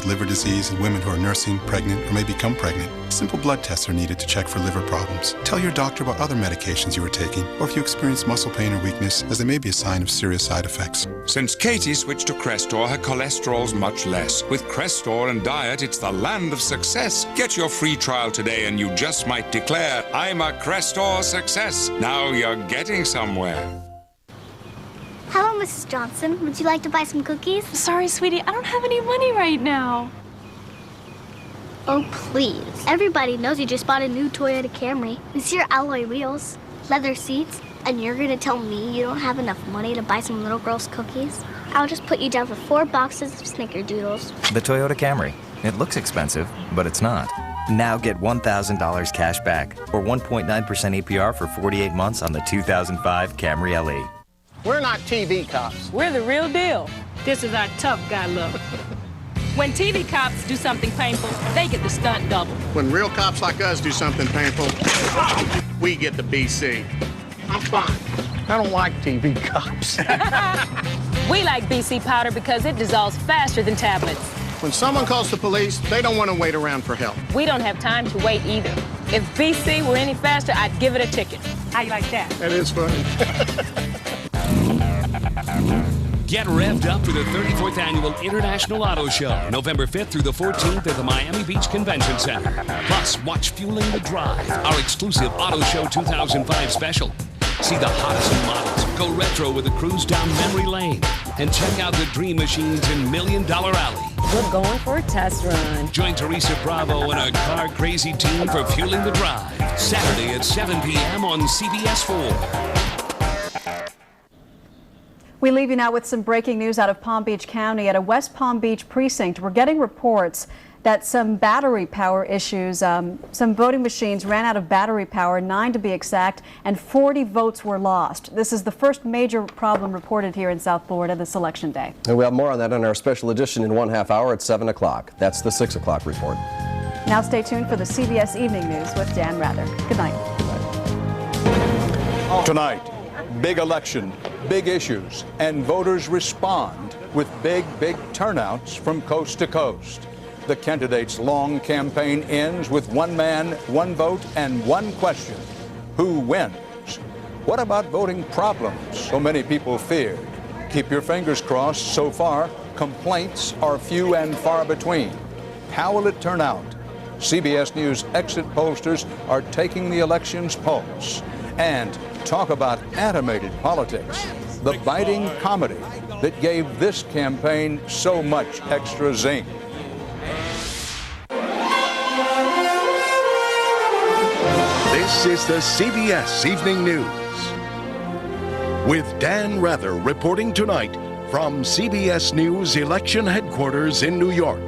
with liver disease in women who are nursing, pregnant, or may become pregnant. Simple blood tests are needed to check for liver problems. Tell your doctor about other medications you are taking, or if you experience muscle pain or weakness, as they may be a sign of serious side effects. Since Katie switched to Crestor, her cholesterol's much less. With Crestor and diet, it's the land of success. Get your free trial today and you just might declare, I'm a Crestor success. Now you're getting somewhere. Hello, Mrs. Johnson. Would you like to buy some cookies? Sorry, sweetie, I don't have any money right now. Oh, please. Everybody knows you just bought a new Toyota Camry. It's your alloy wheels, leather seats, and you're gonna tell me you don't have enough money to buy some little girl's cookies? I'll just put you down for 4 boxes of Snickerdoodles. The Toyota Camry. It looks expensive, but it's not. Now get $1,000 cash back or 1.9% APR for 48 months on the 2005 Camry LE. We're not TV cops. We're the real deal. This is our tough guy look. When TV cops do something painful, they get the stunt double. When real cops like us do something painful, we get the BC. I'm fine. I don't like TV cops. We like BC powder because it dissolves faster than tablets. When someone calls the police, they don't want to wait around for help. We don't have time to wait either. If BC were any faster, I'd give it a ticket. How you like that? That is funny. Get revved up for the 34th Annual International Auto Show, November 5th through the 14th at the Miami Beach Convention Center. Plus, watch Fueling the Drive, our exclusive Auto Show 2005 special. See the hottest new models, go retro with a cruise down memory lane, and check out the Dream Machines in $1 Million Alley. We're going for a test run. Join Teresa Bravo and a car-crazy team for Fueling the Drive, Saturday at 7 p.m. on CBS 4. We leave you now with some breaking news out of Palm Beach County. At a West Palm Beach precinct, we're getting reports that some battery power issues, some voting machines ran out of battery power, 9 to be exact, and 40 votes were lost. This is the first major problem reported here in South Florida this election day. And we'll have more on that in our special edition in 1/2 hour at 7 o'clock. That's the 6 o'clock report. Now stay tuned for the CBS Evening News with Dan Rather. Good night. Tonight, big election, big issues, and voters respond with big turnouts from coast to coast. The candidate's long campaign ends with one man, one vote, and one question: who wins? What about voting problems so many people feared? Keep your fingers crossed. So far, complaints are few and far between. How will it turn out? CBS News exit pollsters are taking the election's pulse. And talk about animated politics, the biting comedy that gave this campaign so much extra zing. This is the CBS Evening News. With Dan Rather reporting tonight from CBS News Election Headquarters in New York.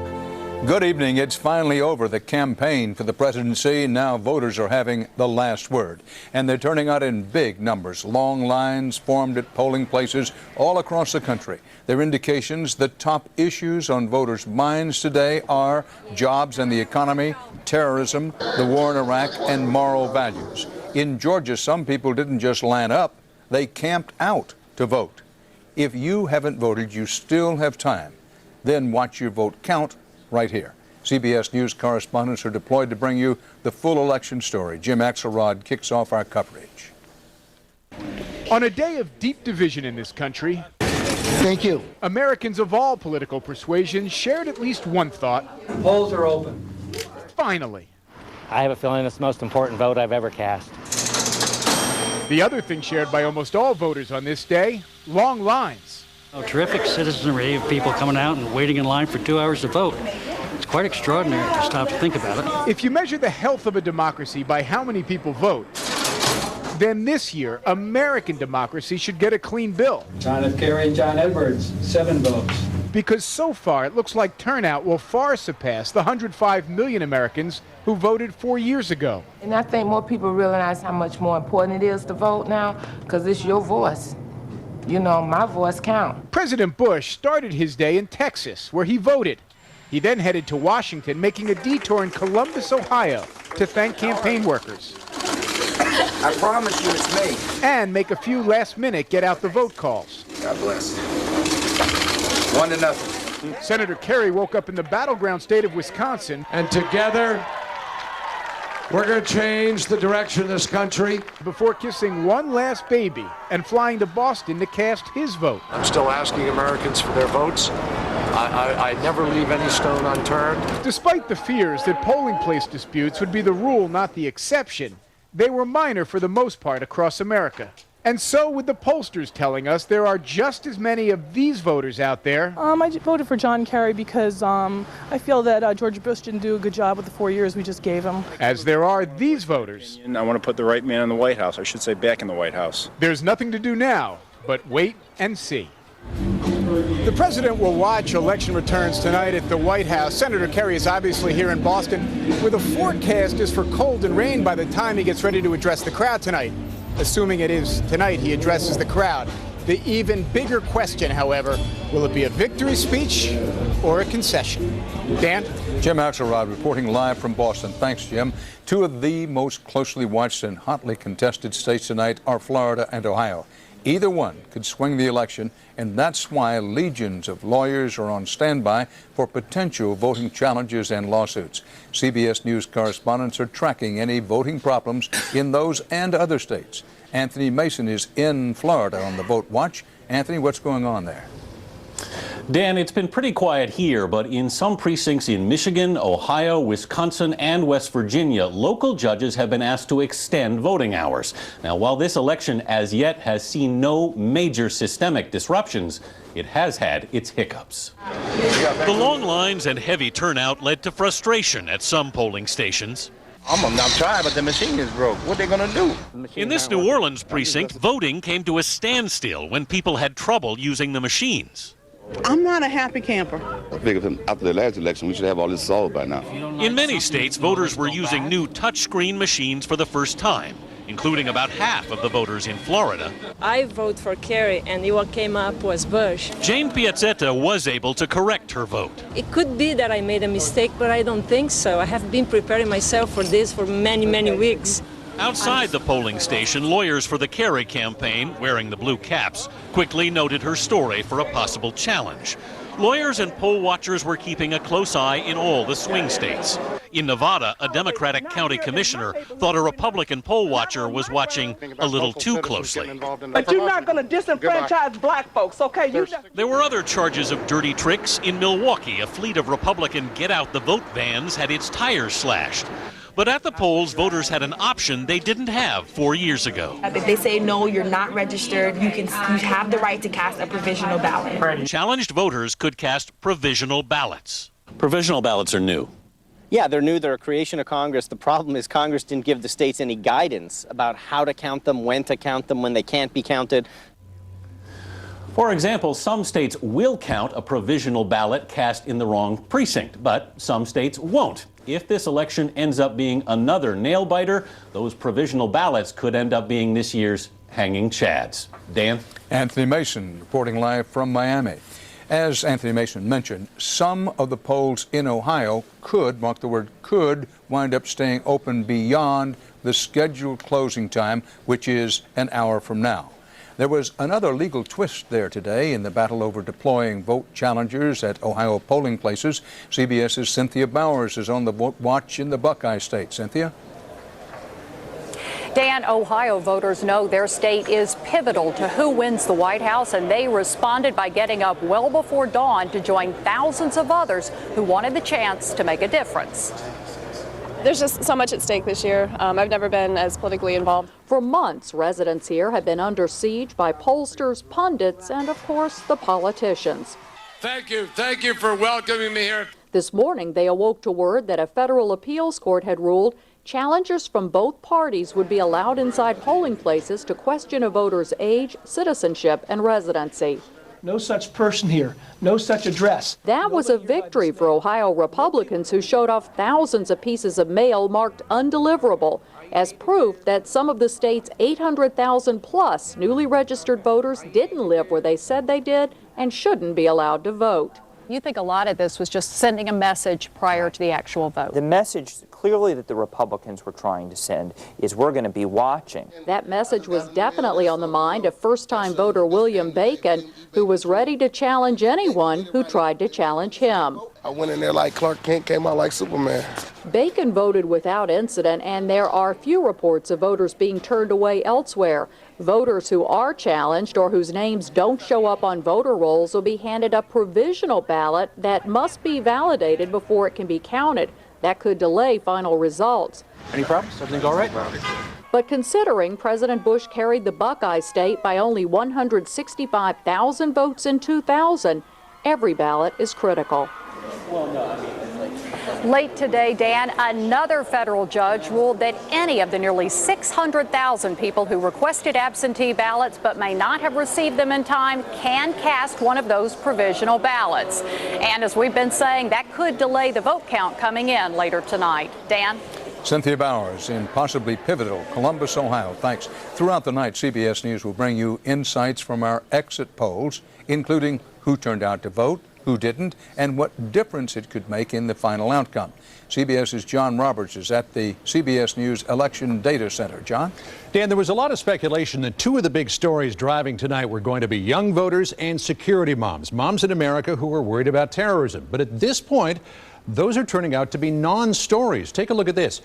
Good evening. It's finally over. The campaign for the presidency. Now voters are having the last word. And they're turning out in big numbers. Long lines formed at polling places all across the country. They're indications the top issues on voters' minds today are jobs and the economy, terrorism, the war in Iraq, and moral values. In Georgia, some people didn't just line up. They camped out to vote. If you haven't voted, you still have time. Then watch your vote count right here. CBS News correspondents are deployed to bring you the full election story. Jim Axelrod kicks off our coverage. On a day of deep division in this country, thank you, Americans of all political persuasions shared at least one thought. Polls are open. Finally. I have a feeling it's the most important vote I've ever cast. The other thing shared by almost all voters on this day, long lines. Terrific citizenry of people coming out and waiting in line for 2 hours to vote. It's quite extraordinary to stop to think about it. If you measure the health of a democracy by how many people vote, then this year, American democracy should get a clean bill. John F. Kerry and John Edwards, 7 votes. Because so far, it looks like turnout will far surpass the 105 million Americans who voted 4 years ago. And I think more people realize how much more important it is to vote now, because it's your voice. You know, my voice counts. President Bush started his day in Texas, where he voted. He then headed to Washington, making a detour in Columbus, Ohio, to thank campaign workers. I promise you it's me. And make a few last-minute get-out-the-vote calls. God bless. 1-0. Senator Kerry woke up in the battleground state of Wisconsin. And together, we're going to change the direction of this country. Before kissing one last baby and flying to Boston to cast his vote. I'm still asking Americans for their votes. I never leave any stone unturned. Despite the fears that polling place disputes would be the rule, not the exception, they were minor for the most part across America. And so with the pollsters telling us there are just as many of these voters out there. I voted for John Kerry because I feel that George Bush didn't do a good job with the 4 years we just gave him. As there are these voters. I want to put the right man in the White House. I should say back in the White House. There's nothing to do now but wait and see. The president will watch election returns tonight at the White House. Senator Kerry is obviously here in Boston, where the forecast is for cold and rain by the time he gets ready to address the crowd tonight. Assuming it is tonight he addresses the crowd. The even bigger question, however, will it be a victory speech or a concession? Dan? Jim Axelrod reporting live from Boston. Thanks, Jim. Two of the most closely watched and hotly contested states tonight are Florida and Ohio. Either one could swing the election, and that's why legions of lawyers are on standby for potential voting challenges and lawsuits. CBS News correspondents are tracking any voting problems in those and other states. Anthony Mason is in Florida on the Vote Watch. Anthony, what's going on there? Dan, it's been pretty quiet here, but in some precincts in Michigan, Ohio, Wisconsin, and West Virginia, local judges have been asked to extend voting hours. Now, while this election as yet has seen no major systemic disruptions, it has had its hiccups. The long lines and heavy turnout led to frustration at some polling stations. I'm trying, but the machine is broke. What they gonna do? In this New Orleans precinct, voting came to a standstill when people had trouble using the machines. I'm not a happy camper. I figure after the last election, we should have all this solved by now. In many states, voters were using new touchscreen machines for the first time, including about half of the voters in Florida. I vote for Kerry, and what came up was Bush. Jane Piazzetta was able to correct her vote. It could be that I made a mistake, but I don't think so. I have been preparing myself for this for many, many weeks. Outside the polling station, lawyers for the Kerry campaign, wearing the blue caps, quickly noted her story for a possible challenge. Lawyers and poll watchers were keeping a close eye in all the swing states. In Nevada, a Democratic county commissioner thought a Republican poll watcher was watching a little too closely. But you're not going to disenfranchise black folks, okay? There were other charges of dirty tricks. In Milwaukee, a fleet of Republican get-out-the-vote vans had its tires slashed. But at the polls, voters had an option they didn't have 4 years ago. If they say, no, you're not registered, you have the right to cast a provisional ballot. Challenged voters could cast provisional ballots. Provisional ballots are new. Yeah, they're new. They're a creation of Congress. The problem is Congress didn't give the states any guidance about how to count them, when to count them, when they can't be counted. For example, some states will count a provisional ballot cast in the wrong precinct, but some states won't. If this election ends up being another nail-biter, those provisional ballots could end up being this year's hanging chads. Dan? Anthony Mason reporting live from Miami. As Anthony Mason mentioned, some of the polls in Ohio could, mark the word could, wind up staying open beyond the scheduled closing time, which is an hour from now. There was another legal twist there today in the battle over deploying vote challengers at Ohio polling places. CBS's Cynthia Bowers is on the Vote Watch in the Buckeye State. Cynthia? Dan, Ohio voters know their state is pivotal to who wins the White House, and they responded by getting up well before dawn to join thousands of others who wanted the chance to make a difference. There's just so much at stake this year. I've never been as politically involved. For months, residents here have been under siege by pollsters, pundits, and of course, the politicians. Thank you. Thank you for welcoming me here. This morning, they awoke to word that a federal appeals court had ruled challengers from both parties would be allowed inside polling places to question a voter's age, citizenship, and residency. No such person here, no such address. That was a victory for Ohio Republicans who showed off thousands of pieces of mail marked undeliverable as proof that some of the state's 800,000 plus newly registered voters didn't live where they said they did and shouldn't be allowed to vote. You think a lot of this was just sending a message prior to the actual vote? The message clearly that the Republicans were trying to send is we're going to be watching. That message was definitely on the mind of first-time voter William Bacon, who was ready to challenge anyone who tried to challenge him. I went in there like Clark Kent, came out like Superman. Bacon voted without incident, and there are few reports of voters being turned away elsewhere. Voters who are challenged or whose names don't show up on voter rolls will be handed a provisional ballot that must be validated before it can be counted. That could delay final results. Any problems? Everything all right? But considering President Bush carried the Buckeye state by only 165,000 votes in 2000, every ballot is critical. Late today, Dan, another federal judge ruled that any of the nearly 600,000 people who requested absentee ballots but may not have received them in time can cast one of those provisional ballots. And as we've been saying, that could delay the vote count coming in later tonight. Dan? Cynthia Bowers in possibly pivotal Columbus, Ohio. Thanks. Throughout the night, CBS News will bring you insights from our exit polls, including who turned out to vote, who didn't, and what difference it could make in the final outcome. CBS's John Roberts is at the CBS News Election Data Center. John? Dan, there was a lot of speculation that two of the big stories driving tonight were going to be young voters and security moms in America who are worried about terrorism. But at this point, those are turning out to be non-stories. Take a look at this.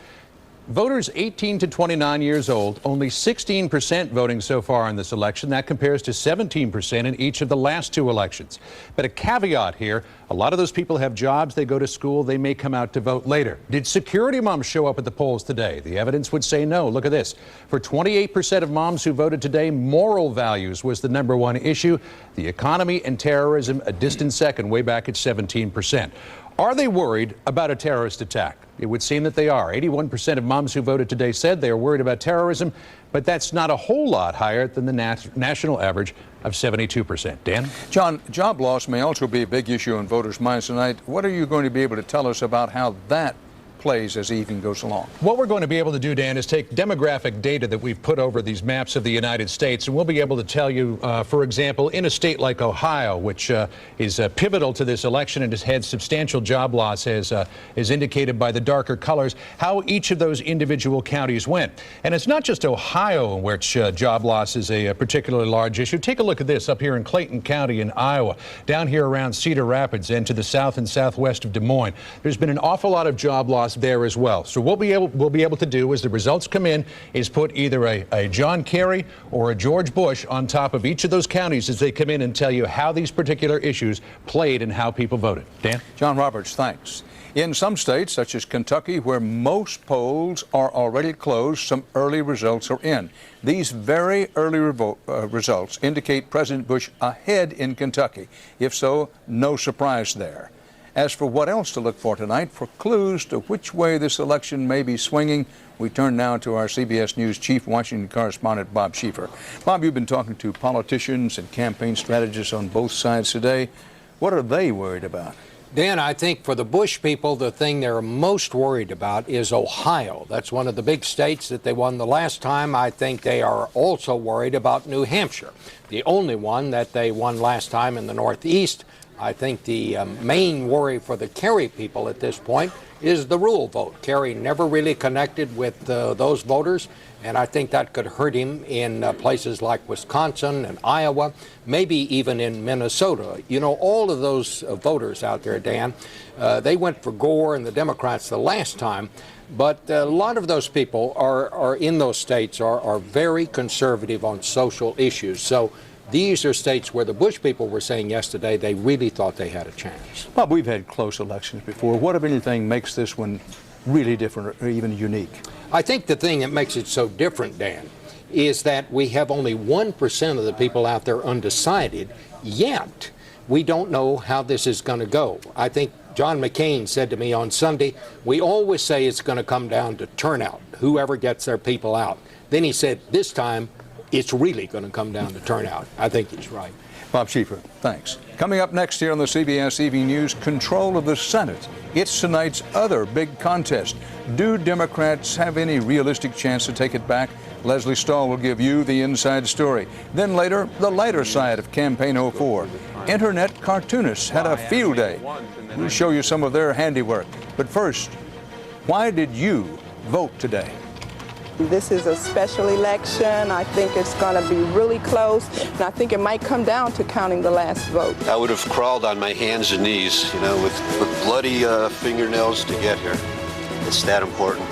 Voters 18 to 29 years old, only 16% voting so far in this election. That compares to 17% in each of the last two elections. But a caveat here, a lot of those people have jobs, they go to school, they may come out to vote later. Did security moms show up at the polls today? The evidence would say no. Look at this. For 28% of moms who voted today, moral values was the #1 issue. The economy and terrorism, a distant second, way back at 17%. Are they worried about a terrorist attack? It would seem that they are. 81% of moms who voted today said they are worried about terrorism, but that's not a whole lot higher than the national average of 72%. Dan? John, job loss may also be a big issue in voters' minds tonight. What are you going to be able to tell us about how that plays as the evening goes along? What we're going to be able to do, Dan, is take demographic data that we've put over these maps of the United States, and we'll be able to tell you, for example, in a state like Ohio, which is pivotal to this election and has had substantial job loss, as indicated by the darker colors, how each of those individual counties went. And it's not just Ohio in which job loss is a particularly large issue. Take a look at this up here in Clayton County in Iowa, down here around Cedar Rapids and to the south and southwest of Des Moines. There's been an awful lot of job loss there as well. So what we'll be able to do as the results come in is put either a John Kerry or a George Bush on top of each of those counties as they come in and tell you how these particular issues played and how people voted. Dan? John Roberts, thanks. In some states, such as Kentucky, where most polls are already closed, some early results are in. These very early results indicate President Bush ahead in Kentucky. If so, no surprise there. As for what else to look for tonight, for clues to which way this election may be swinging, we turn now to our CBS News chief Washington correspondent, Bob Schieffer. Bob, you've been talking to politicians and campaign strategists on both sides today. What are they worried about? Dan, I think for the Bush people, the thing they're most worried about is Ohio. That's one of the big states that they won the last time. I think they are also worried about New Hampshire, the only one that they won last time in the Northeast. I think the main worry for the Kerry people at this point is the rural vote. Kerry never really connected with those voters, and I think that could hurt him in places like Wisconsin and Iowa, maybe even in Minnesota. You know, all of those voters out there, Dan, they went for Gore and the Democrats the last time, but a lot of those people are in those states are very conservative on social issues. So these are states where the Bush people were saying yesterday they really thought they had a chance. Bob, we've had close elections before. What, if anything, makes this one really different or even unique? I think the thing that makes it so different, Dan, is that we have only 1% of the people out there undecided, yet we don't know how this is going to go. I think John McCain said to me on Sunday, we always say it's going to come down to turnout, whoever gets their people out. Then he said, this time, it's really going to come down to turnout. I think he's right. Bob Schieffer, thanks. Coming up next here on the CBS Evening News, control of the Senate. It's tonight's other big contest. Do Democrats have any realistic chance to take it back? Leslie Stahl will give you the inside story. Then later, the lighter side of Campaign 04. Internet cartoonists had a field day. We'll show you some of their handiwork. But first, why did you vote today? This is a special election. I think it's going to be really close, and I think it might come down to counting the last vote. I would have crawled on my hands and knees, with bloody fingernails to get here. It's that important.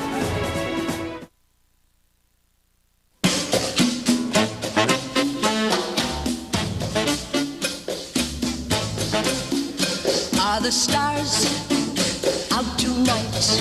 Are the stars out tonight?